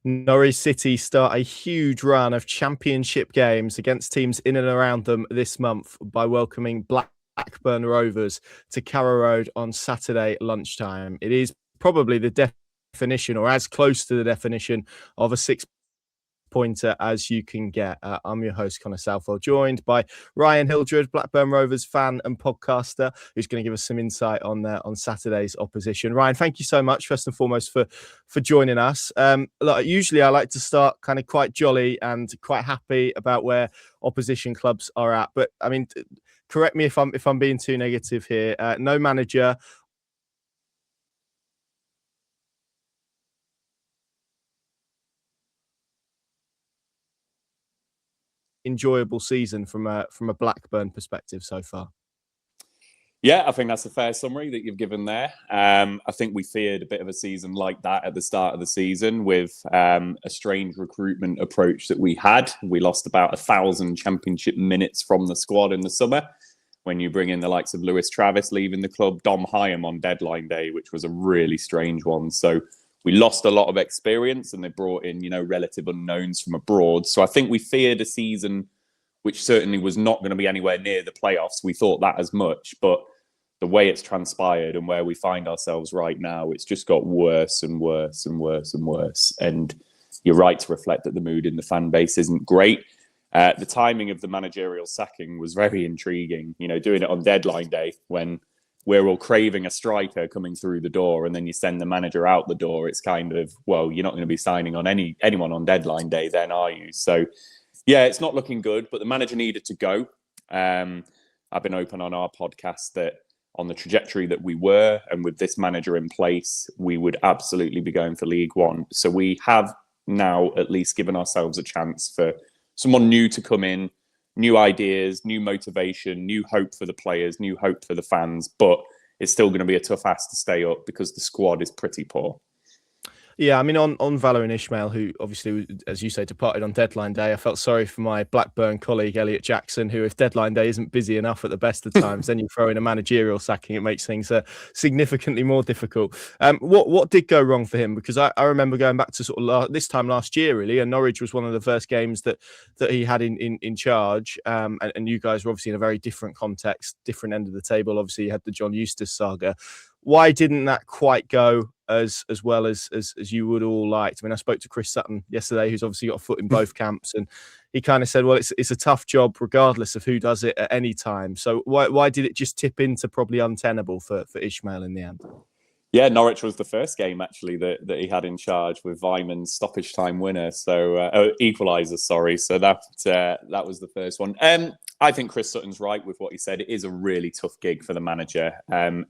Norwich City start a huge run of championship games against teams in and around them this month by welcoming Blackburn Rovers to Carrow Road on Saturday lunchtime. It is probably the definition, or as close to the definition, of a six-pointer as you can get. I'm your host, Connor Southwell, joined by Ryan Hildred, Blackburn Rovers fan and podcaster, who's going to give us some insight on Saturday's opposition. Ryan, thank you so much, first and foremost, for joining us. Usually I like to start kind of quite jolly and quite happy about where opposition clubs are at. But, I mean, correct me if I'm being too negative here. No manager. Enjoyable season from a Blackburn perspective so far. Yeah, I think that's a fair summary that you've given there. I think we feared a bit of a season like that at the start of the season with a strange recruitment approach that we had. We lost about 1,000 championship minutes from the squad in the summer when you bring in the likes of Lewis Travis leaving the club, Dom Hyam on deadline day, which was a really strange one. So we lost a lot of experience and they brought in, relative unknowns from abroad. So I think we feared a season which certainly was not going to be anywhere near the playoffs. We thought that as much, but the way it's transpired and where we find ourselves right now, it's just got worse and worse and worse and worse. And you're right to reflect that the mood in the fan base isn't great. The timing of the managerial sacking was very intriguing, doing it on deadline day when we're all craving a striker coming through the door and then you send the manager out the door. It's kind of, well, you're not going to be signing on anyone on deadline day then, are you? So, yeah, it's not looking good, but the manager needed to go. I've been open on our podcast that on the trajectory that we were and with this manager in place, we would absolutely be going for League One. So we have now at least given ourselves a chance for someone new to come in, new ideas, new motivation, new hope for the players, new hope for the fans. But it's still going to be a tough ask to stay up because the squad is pretty poor. Yeah, I mean, on Valor and Ishmael, who obviously, as you say, departed on deadline day, I felt sorry for my Blackburn colleague, Elliot Jackson, who, if deadline day isn't busy enough at the best of times, then you throw in a managerial sacking, it makes things significantly more difficult. What did go wrong for him? Because I remember going back to sort of this time last year, really, and Norwich was one of the first games that he had in charge, and you guys were obviously in a very different context, different end of the table. Obviously, you had the John Eustace saga. Why didn't that quite go as well as you would all like? I mean, I spoke to Chris Sutton yesterday, who's obviously got a foot in both camps, and he kind of said, well, it's a tough job regardless of who does it at any time. So why did it just tip into probably untenable for Ishmael in the end? Yeah, Norwich was the first game actually that he had in charge with Vyman's stoppage time winner. So equaliser, sorry. So that was the first one. I think Chris Sutton's right with what he said. It is a really tough gig for the manager.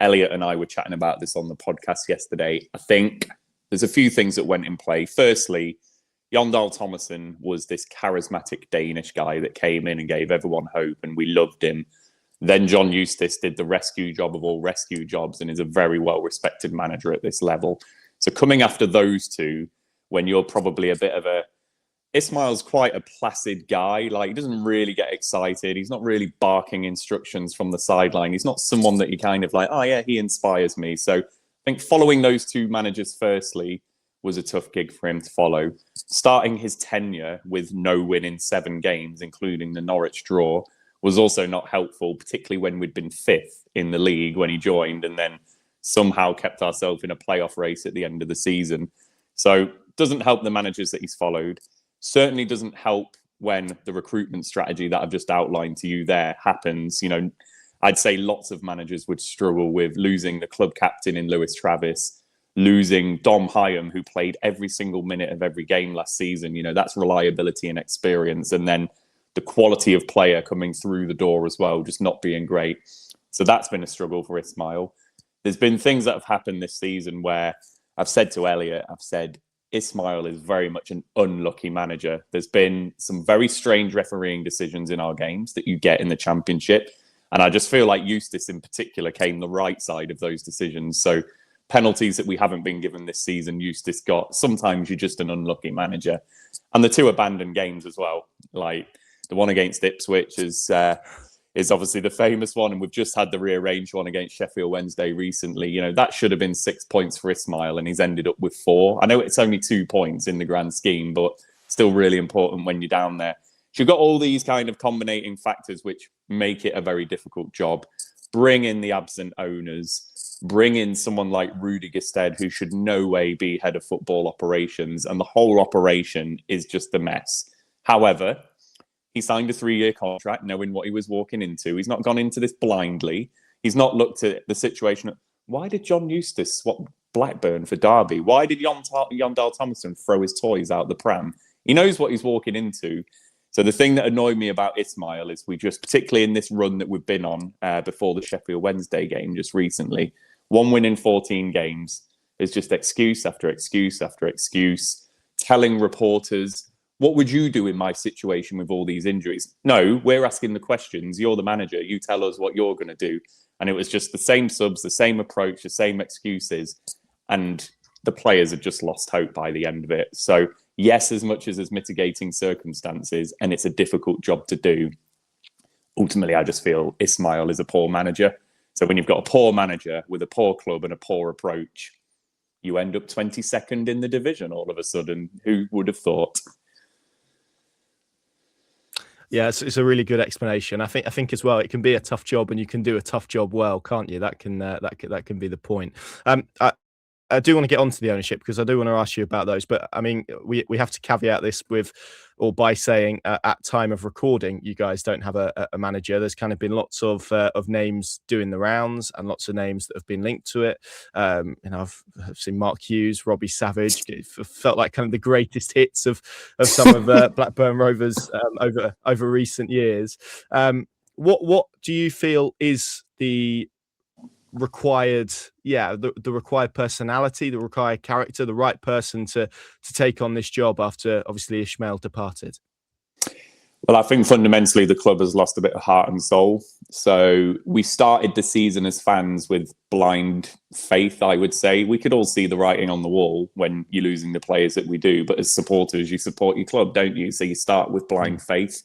Elliot and I were chatting about this on the podcast yesterday. I think there's a few things that went in play. Firstly, Jon Dahl Tomasson was this charismatic Danish guy that came in and gave everyone hope, and we loved him. Then John Eustace did the rescue job of all rescue jobs and is a very well-respected manager at this level. So coming after those two, when you're probably a bit of a... Ismail's quite a placid guy. Like, he doesn't really get excited. He's not really barking instructions from the sideline. He's not someone that you kind of like, oh yeah, he inspires me. So I think following those two managers firstly was a tough gig for him to follow. Starting his tenure with no win in 7 games, including the Norwich draw, was also not helpful, particularly when we'd been 5th in the league when he joined and then somehow kept ourselves in a playoff race at the end of the season. So doesn't help the managers that he's followed. Certainly doesn't help when the recruitment strategy that I've just outlined to you there happens. I'd say lots of managers would struggle with losing the club captain in Lewis Travis, losing Dom Hyam, who played every single minute of every game last season. That's reliability and experience. And then the quality of player coming through the door as well, just not being great. So that's been a struggle for Ismail. There's been things that have happened this season where I've said to Elliot, Ismail is very much an unlucky manager. There's been some very strange refereeing decisions in our games that you get in the Championship. And I just feel like Eustace in particular came the right side of those decisions. So penalties that we haven't been given this season, Eustace got. Sometimes you're just an unlucky manager. And the 2 abandoned games as well. Like the one against Ipswich is is obviously the famous one, and we've just had the rearranged one against Sheffield Wednesday recently. You know, that should have been 6 points for Ismail, and he's ended up with 4. I know it's only 2 points in the grand scheme, but still really important when you're down there. So you've got all these kind of combinating factors which make it a very difficult job. Bring in the absent owners, bring in someone like Rudy Gestede, who should no way be head of football operations, and the whole operation is just a mess. However, he signed a 3-year contract knowing what he was walking into. He's not gone into this blindly. He's not looked at the situation. Why did John Eustace swap Blackburn for Derby? Why did Jon Dahl Tomasson throw his toys out the pram? He knows what he's walking into. So the thing that annoyed me about Ismail is we just, particularly in this run that we've been on before the Sheffield Wednesday game just recently, 1 win in 14 games is just excuse after excuse after excuse, telling reporters, what would you do in my situation with all these injuries? No, we're asking the questions. You're the manager. You tell us what you're going to do. And it was just the same subs, the same approach, the same excuses. And the players had just lost hope by the end of it. So yes, as much as there's mitigating circumstances, and it's a difficult job to do, ultimately, I just feel Ismail is a poor manager. So when you've got a poor manager with a poor club and a poor approach, you end up 22nd in the division all of a sudden. Who would have thought? Yeah, it's a really good explanation. I think as well, it can be a tough job, and you can do a tough job well, can't you? That can be the point. I do want to get onto the ownership, because I do want to ask you about those. But I mean, we have to caveat this by saying at time of recording, you guys don't have a manager. There's kind of been lots of names doing the rounds, and lots of names that have been linked to it. I've seen Mark Hughes, Robbie Savage. It felt like kind of the greatest hits of some of Blackburn Rovers over recent years. What do you feel is the required the required personality, the required character, the right person to take on this job after obviously Ismail departed? Well, I think fundamentally the club has lost a bit of heart and soul. So we started the season as fans with blind faith, I would say. We could all see the writing on the wall when you're losing the players that we do, but as supporters, you support your club, don't you? So you start with blind faith.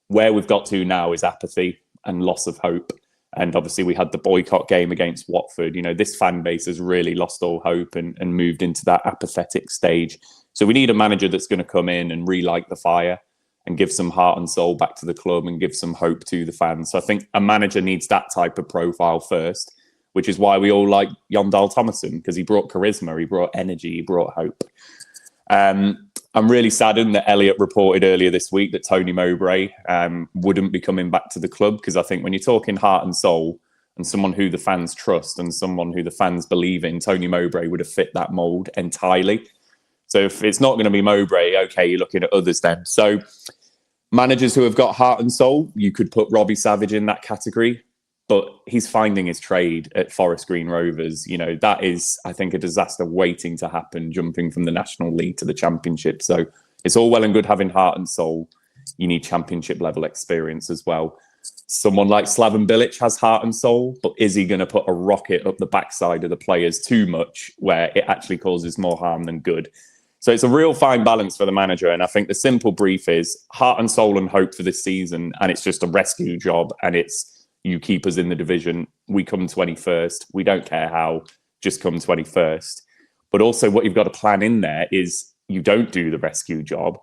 Where we've got to now is apathy and loss of hope. And obviously we had the boycott game against Watford. You know, this fan base has really lost all hope and moved into that apathetic stage. So we need a manager that's going to come in and relight the fire and give some heart and soul back to the club and give some hope to the fans. So I think a manager needs that type of profile first, which is why we all like Jon Dahl Tomasson, because he brought charisma, he brought energy, he brought hope. I'm really saddened that Elliot reported earlier this week that Tony Mowbray wouldn't be coming back to the club, because I think when you're talking heart and soul and someone who the fans trust and someone who the fans believe in, Tony Mowbray would have fit that mould entirely. So if it's not going to be Mowbray, okay, you're looking at others then. So managers who have got heart and soul, you could put Robbie Savage in that category. But he's finding his trade at Forest Green Rovers. You know, that is, I think, a disaster waiting to happen, jumping from the National League to the Championship. So it's all well and good having heart and soul. You need Championship level experience as well. Someone like Slaven Bilic has heart and soul, but is he going to put a rocket up the backside of the players too much where it actually causes more harm than good? So it's a real fine balance for the manager. And I think the simple brief is heart and soul and hope for this season. And it's just a rescue job. And it's, you keep us in the division, we come 21st. We don't care how, just come 21st. But also what you've got to plan in there is you don't do the rescue job.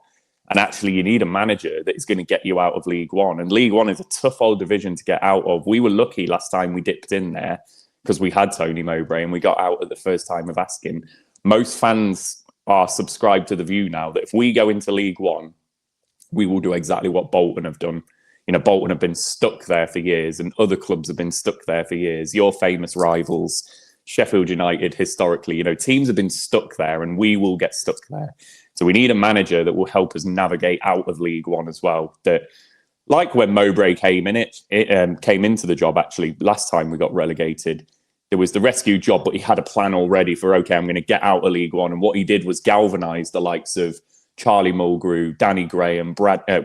And actually you need a manager that is going to get you out of League One. And League One is a tough old division to get out of. We were lucky last time we dipped in there because we had Tony Mowbray and we got out at the first time of asking. Most fans are subscribed to the view now that if we go into League One, we will do exactly what Bolton have done. You know, Bolton have been stuck there for years and other clubs have been stuck there for years. Your famous rivals, Sheffield United, historically, you know, teams have been stuck there and we will get stuck there. So we need a manager that will help us navigate out of League One as well. That, like when Mowbray came in, came into the job, actually, last time we got relegated, there was the rescue job, but he had a plan already for, okay, I'm going to get out of League One. And what he did was galvanise the likes of Charlie Mulgrew, Danny Graham,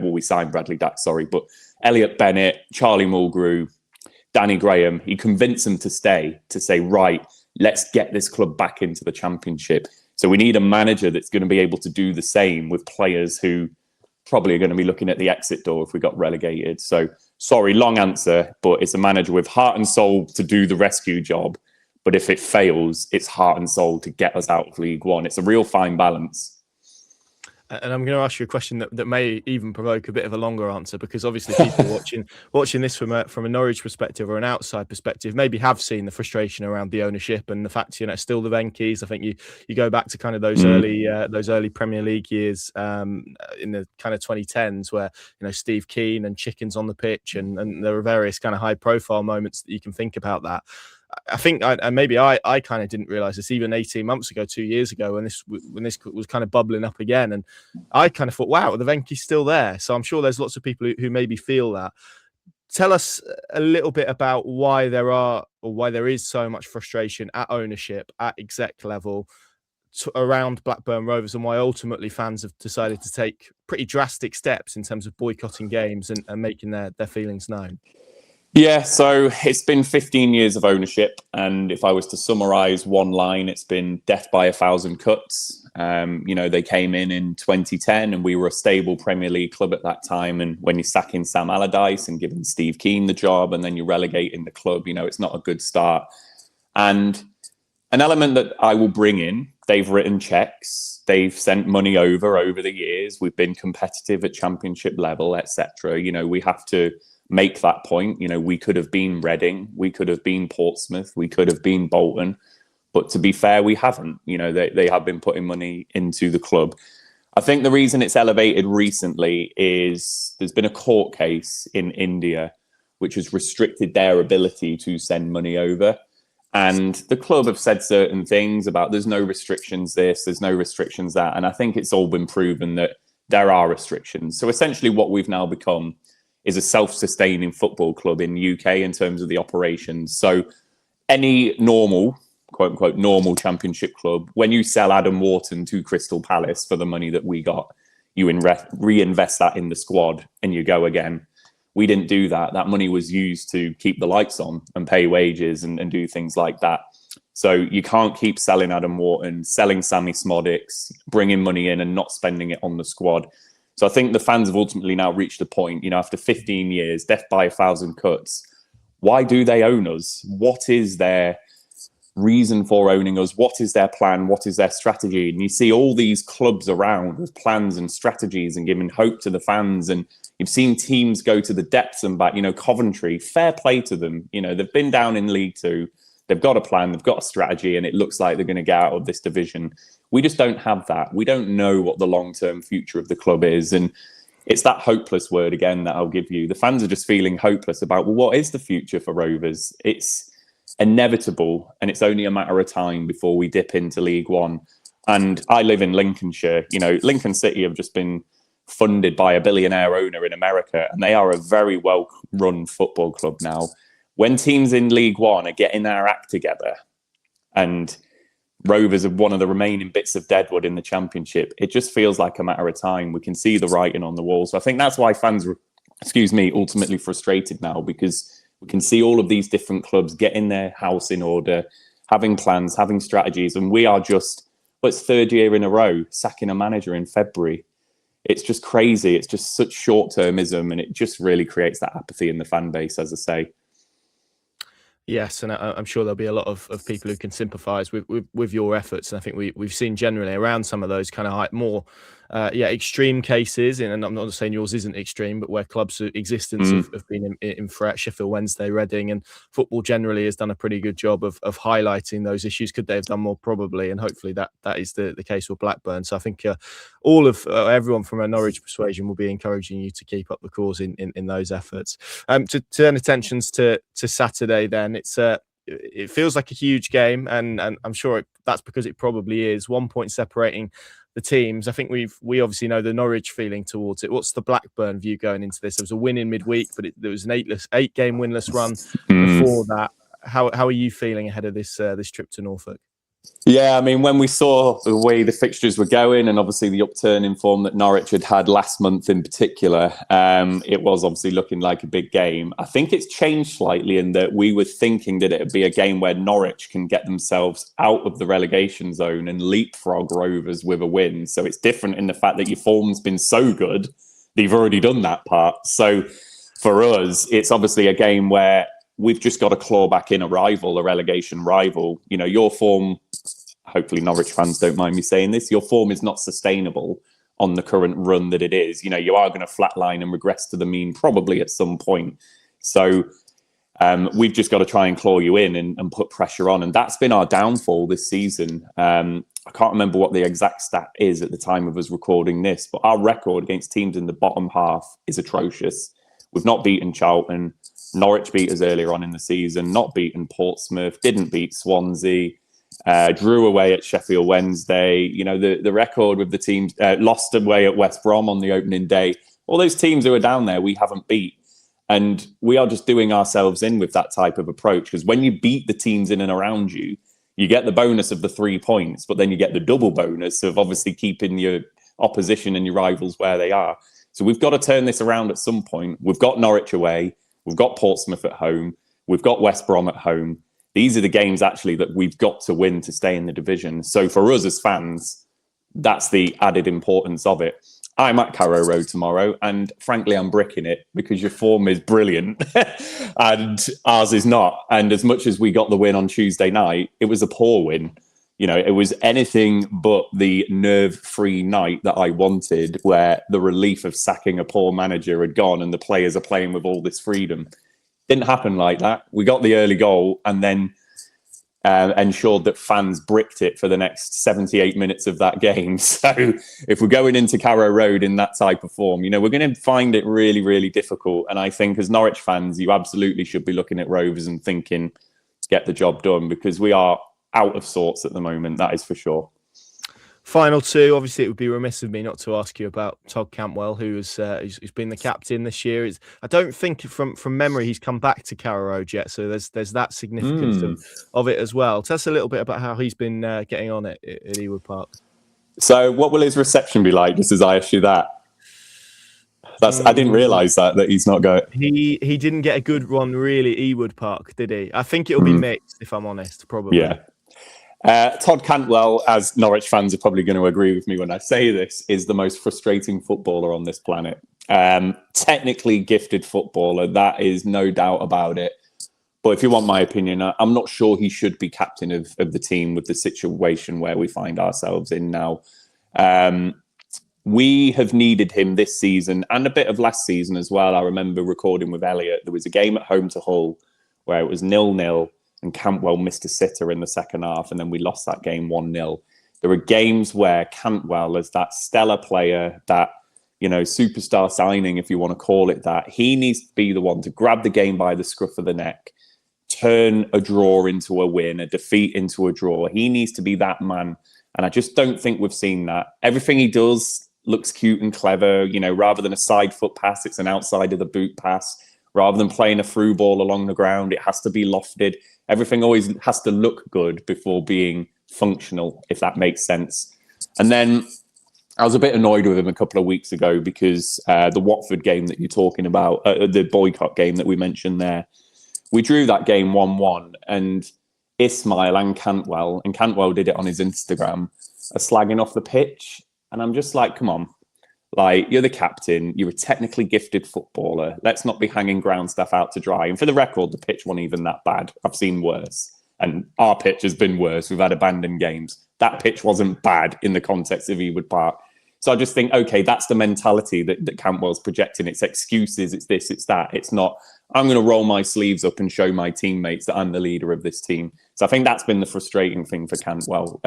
we signed Bradley Dack, but Elliot Bennett, Charlie Mulgrew, Danny Graham. He convinced them to stay, to say, right, let's get this club back into the Championship. So we need a manager that's going to be able to do the same with players who probably going to be looking at the exit door if we got relegated. So sorry, long answer, but it's a manager with heart and soul to do the rescue job. But if it fails, it's heart and soul to get us out of League One. It's a real fine balance. And I'm going to ask you a question that may even provoke a bit of a longer answer, because obviously people watching this from a Norwich perspective or an outside perspective maybe have seen the frustration around the ownership and the fact, still the Venkies. I think you go back to kind of those early Premier League years in the kind of 2010s where Steve Keane and Chickens on the pitch, and there are various kind of high profile moments that you can think about that. I think I kind of didn't realise this even 18 months ago, 2 years ago, when this was kind of bubbling up again, and I kind of thought, wow, the Venky's still there. So I'm sure there's lots of people who maybe feel that. Tell us a little bit about why there is so much frustration at ownership, at exec level, around Blackburn Rovers, and why ultimately fans have decided to take pretty drastic steps in terms of boycotting games and making their feelings known. Yeah, so it's been 15 years of ownership, and if I was to summarise one line, it's been death by 1,000 cuts. They came in 2010, and we were a stable Premier League club at that time. And when you're sacking Sam Allardyce and giving Steve Keane the job, and then you're relegating the club, it's not a good start. And an element that I will bring in, they've written checks, they've sent money over the years. We've been competitive at Championship level, etc. We have to make that point. We could have been Reading, we could have been Portsmouth, we could have been Bolton, but to be fair, we haven't. They have been putting money into the club. I think the reason it's elevated recently is there's been a court case in India which has restricted their ability to send money over, and the club have said certain things about there's no restrictions this, there's no restrictions that, and I think it's all been proven that there are restrictions. So essentially what we've now become is a self-sustaining football club in the UK in terms of the operations. So any normal, quote unquote, normal Championship club, when you sell Adam Wharton to Crystal Palace for the money that we got, you reinvest that in the squad and you go again. We didn't do that. That money was used to keep the lights on and pay wages and do things like that. So you can't keep selling Adam Wharton, selling Sammy Smodics, bringing money in and not spending it on the squad. So I think the fans have ultimately now reached a point, after 15 years, death by 1,000 cuts. Why do they own us? What is their reason for owning us? What is their plan? What is their strategy? And you see all these clubs around with plans and strategies and giving hope to the fans. And you've seen teams go to the depths and back, Coventry, fair play to them. They've been down in League Two. They've got a plan, they've got a strategy, and it looks like they're going to get out of this division. We just don't have that. We don't know what the long-term future of the club is. And it's that hopeless word again that I'll give you. The fans are just feeling hopeless about, well, what is the future for Rovers? It's inevitable, and it's only a matter of time before we dip into League One. And I live in Lincolnshire. Lincoln City have just been funded by a billionaire owner in America, and they are a very well-run football club now. When teams in League One are getting their act together and Rovers are one of the remaining bits of deadwood in the Championship, it just feels like a matter of time. We can see the writing on the wall. So I think that's why fans are, ultimately frustrated now, because we can see all of these different clubs getting their house in order, having plans, having strategies, and we are just, it's third year in a row, sacking a manager in February. It's just crazy. It's just such short-termism, and it just really creates that apathy in the fan base, as I say. Yes, and I'm sure there'll be a lot of people who can sympathise with your efforts. And I think we've seen generally around some of those kind of more extreme cases, and I'm not saying yours isn't extreme, but where clubs' existence have been in threat. Sheffield Wednesday, Reading, and football generally has done a pretty good job of highlighting those issues. Could they have done more? Probably, and hopefully that is the case with Blackburn. So I think all of everyone from a Norwich persuasion will be encouraging you to keep up the cause in those efforts. To turn attentions to Saturday, then it feels like a huge game, and I'm sure that's because it probably is. 1 point separating the teams. I think we obviously know the Norwich feeling towards it. What's the Blackburn view going into this? There was a win in midweek, but there was an 8-game winless run before that. How are you feeling ahead of this trip to Norfolk? Yeah, I mean, when we saw the way the fixtures were going, and obviously the upturn in form that Norwich had last month in particular, it was obviously looking like a big game. I think it's changed slightly in that we were thinking that it would be a game where Norwich can get themselves out of the relegation zone and leapfrog Rovers with a win. So it's different in the fact that your form's been so good they've already done that part. So for us, it's obviously a game where we've just got to claw back in a relegation rival. You know, your form, hopefully Norwich fans don't mind me saying this, your form is not sustainable on the current run that it is. You know, you are going to flatline and regress to the mean probably at some point. So we've just got to try and claw you in and put pressure on. And that's been our downfall this season. I can't remember what the exact stat is at the time of us recording this, but our record against teams in the bottom half is atrocious. We've not beaten Charlton. Norwich beat us earlier on in the season, not beaten Portsmouth, didn't beat Swansea, drew away at Sheffield Wednesday. You know, the record with the teams, lost away at West Brom on the opening day. All those teams who are down there, we haven't beat. And we are just doing ourselves in with that type of approach, because when you beat the teams in and around you, you get the bonus of the 3 points, but then you get the double bonus of obviously keeping your opposition and your rivals where they are. So we've got to turn this around at some point. We've got Norwich away. We've got Portsmouth at home. We've got West Brom at home. These are the games actually that we've got to win to stay in the division. So for us as fans, that's the added importance of it. I'm at Carrow Road tomorrow, and frankly, I'm bricking it because your form is brilliant and ours is not. And as much as we got the win on Tuesday night, it was a poor win. You know, it was anything but the nerve-free night that I wanted, where the relief of sacking a poor manager had gone and the players are playing with all this freedom. Didn't happen like that. We got the early goal and then ensured that fans bricked it for the next 78 minutes of that game. So if we're going into Carrow Road in that type of form, you know, we're going to find it really, really difficult. And I think as Norwich fans, you absolutely should be looking at Rovers and thinking, get the job done, because we are out of sorts at the moment. That is for sure. Final two, obviously, it would be remiss of me not to ask you about Todd Cantwell, who's been the captain this year. I don't think from memory he's come back to Carrow Road yet, so there's that significance of it as well. Tell us a little bit about how he's been getting on at Ewood Park. So what will his reception be like, just as I asked you that? I didn't realise that he's not going. He didn't get a good one, really, Ewood Park, did he? I think it'll be mixed, if I'm honest, probably. Yeah. Todd Cantwell, as Norwich fans are probably going to agree with me when I say this, is the most frustrating footballer on this planet. Technically gifted footballer, that is no doubt about it. But if you want my opinion, I'm not sure he should be captain of the team with the situation where we find ourselves in now. We have needed him this season and a bit of last season as well. I remember recording with Elliot. There was a game at home to Hull where it was 0-0. And Cantwell missed a sitter in the second half, and then we lost that game 1-0. There are games where Cantwell, as that stellar player, that, you know, superstar signing, if you want to call it that, he needs to be the one to grab the game by the scruff of the neck, turn a draw into a win, a defeat into a draw. He needs to be that man. And I just don't think we've seen that. Everything he does looks cute and clever. You know, rather than a side foot pass, it's an outside of the boot pass. Rather than playing a through ball along the ground, it has to be lofted. Everything always has to look good before being functional, if that makes sense. And then I was a bit annoyed with him a couple of weeks ago because the Watford game that you're talking about, the boycott game that we mentioned there, we drew that game 1-1, and Ismail and Cantwell did it on his Instagram, are slagging off the pitch. And I'm just like, come on. Like, you're the captain. You're a technically gifted footballer. Let's not be hanging ground stuff out to dry. And for the record, the pitch wasn't even that bad. I've seen worse. And our pitch has been worse. We've had abandoned games. That pitch wasn't bad in the context of Ewood Park. So I just think, okay, that's the mentality that Cantwell's projecting. It's excuses. It's this, it's that. It's not, I'm going to roll my sleeves up and show my teammates that I'm the leader of this team. So I think that's been the frustrating thing for Cantwell,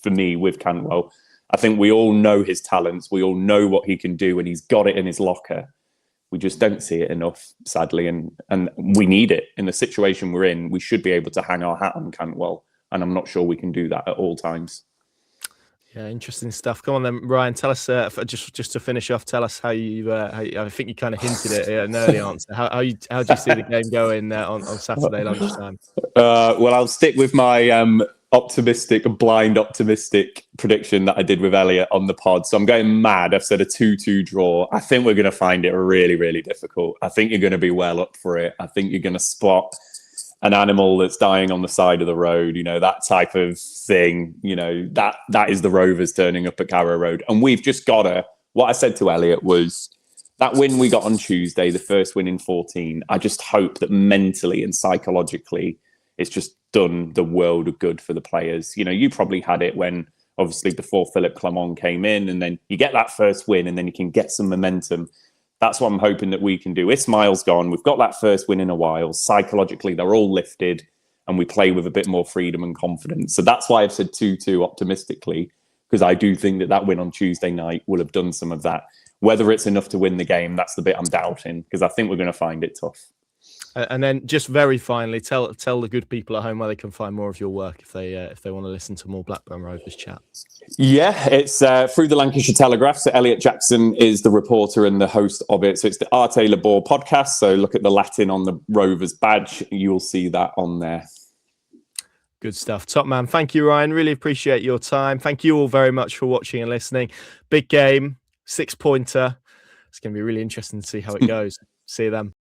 for me, with Cantwell. I think we all know his talents. We all know what he can do, and he's got it in his locker. We just don't see it enough, sadly, and we need it. In the situation we're in, we should be able to hang our hat on Cantwell, and I'm not sure we can do that at all times. Yeah, interesting stuff. Come on then, Ryan, tell us, just to finish off, tell us how I think you kind of hinted at an early answer. How do you see the game going on Saturday lunchtime? Well, I'll stick with my blind optimistic prediction that I did with Elliot on the pod. So I'm going mad. I've said a 2-2 draw. I think we're going to find it really, really difficult. I think you're going to be well up for it. I think you're going to spot an animal that's dying on the side of the road, you know, that type of thing. You know, that is the Rovers turning up at Carrow Road. And we've just got to, what I said to Elliot was, that win we got on Tuesday, the first win in 14, I just hope that mentally and psychologically it's just done the world of good for the players. You know, you probably had it when, obviously, before Philippe Clement came in, and then you get that first win and then you can get some momentum. That's what I'm hoping that we can do. Ismail's gone. We've got that first win in a while. Psychologically, they're all lifted and we play with a bit more freedom and confidence. So that's why I've said 2-2 optimistically, because I do think that win on Tuesday night will have done some of that. Whether it's enough to win the game, that's the bit I'm doubting, because I think we're going to find it tough. And then just very finally, tell the good people at home where they can find more of your work if they want to listen to more Blackburn Rovers chat. Yeah, it's through the Lancashire Telegraph. So Elliot Jackson is the reporter and the host of it. So it's the Arte Labor podcast. So look at the Latin on the Rovers badge. You'll see that on there. Good stuff. Top man. Thank you, Ryan. Really appreciate your time. Thank you all very much for watching and listening. Big game, 6-pointer. It's going to be really interesting to see how it goes. See you then.